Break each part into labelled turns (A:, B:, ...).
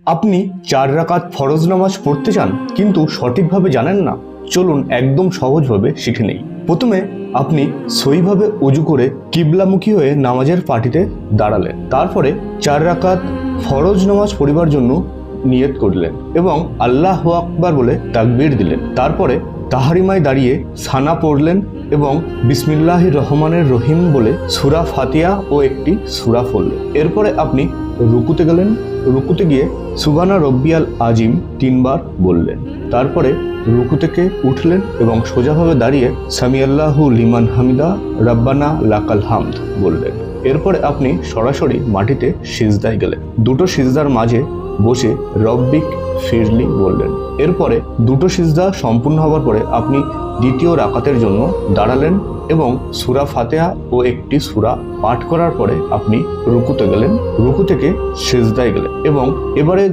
A: আপনি 4 রাকাত ফরজ নামাজ পড়তে চান কিন্তু সঠিকভাবে জানেন না? চলুন একদম সহজভাবে শিখে নেই। প্রথমে আপনি সহিভাবে অজু করে কিবলামুখী হয়ে নামাজের পাটিতে দাঁড়ালেন। তারপরে 4 রাকাত ফরজ নামাজ পড়িবার জন্য নিয়ত করলেন এবং আল্লাহু আকবার বলে তাকবীর দিলেন। তারপরে তাহারিমায় দাঁড়িয়ে সানা পড়লেন এবং বিসমিল্লাহির রহমানির রহিম বলে সূরা ফাতিহা ও একটি সূরা পড়লেন। এরপরে আপনি রুকুতে গেলেন। রুকুতে গিয়ে সুবহানা রব্বিয়াল আজিম 3 বার বললেন। তারপরে রুকু থেকে উঠলেন এবং সোজাভাবে দাঁড়িয়ে সামিআল্লাহু লিমান হামিদা রাব্বানা লাকাল হামদ বললেন। এরপরে আপনি সরাসরি মাটিতে সিজদায় গেলেন। দুটো সিজদার মাঝে বসে রব্বিক ফিরলি বললেন। এরপরে দুটো সিজদা সম্পূর্ণ হওয়ার পরে আপনি দ্বিতীয় রাকাতের জন্য দাঁড়ালেন এবং সূরা ফাতিহা ও একটি সূরা পাঠ করার পরে আপনি রুকুতে গেলেন। রুকু থেকে সিজদায় গেলেন এবং এবারে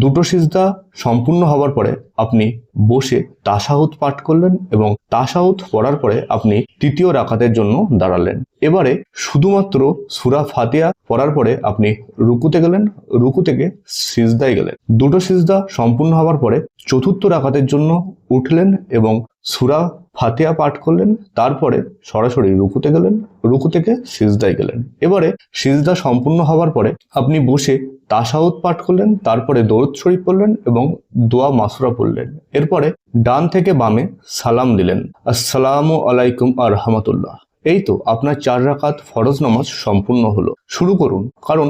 A: দুটো সিজদা সম্পূর্ণ হওয়ার পরে আপনি বসে তাশাহুদ পাঠ করলেন এবং তাশাহুদ পড়ার পরে আপনি তৃতীয় রাকাতের জন্য দাঁড়ালেন। এবারে শুধুমাত্র সূরা ফাতিহা পড়ার পরে আপনি রুকুতে গেলেন। রুকু থেকে সিজদায় গেলেন। দুটো সিজদা সম্পূর্ণ হওয়ার পরে চতুর্থ রাকাতের জন্য উঠলেন এবং সূরা ফাতিহা পাঠ করলেন। তারপরে সরাসরি রুকুতে গেলেন। রুকু থেকে সিজদায় গেলেন। এবারে সিজদা সম্পূর্ণ হওয়ার পরে আপনি বসে তাশাহুদ পাঠ করলেন। তারপরে দরুদ শরীফ পড়লেন এবং দোয়া মাসুরা পড়লেন। এরপরে ডান থেকে বামে সালাম দিলেন, আসসালামু আলাইকুম আ রাহমাতুল্লাহ। এই তো আপনার 4 রাকাত ফরজ নামাজ সম্পূর্ণ হলো। শুরু করুন, কারণ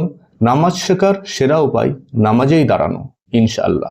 A: নামাজ শেখার সেরা উপায় নামাজেই দাঁড়ানো। ইনশাআল্লাহ।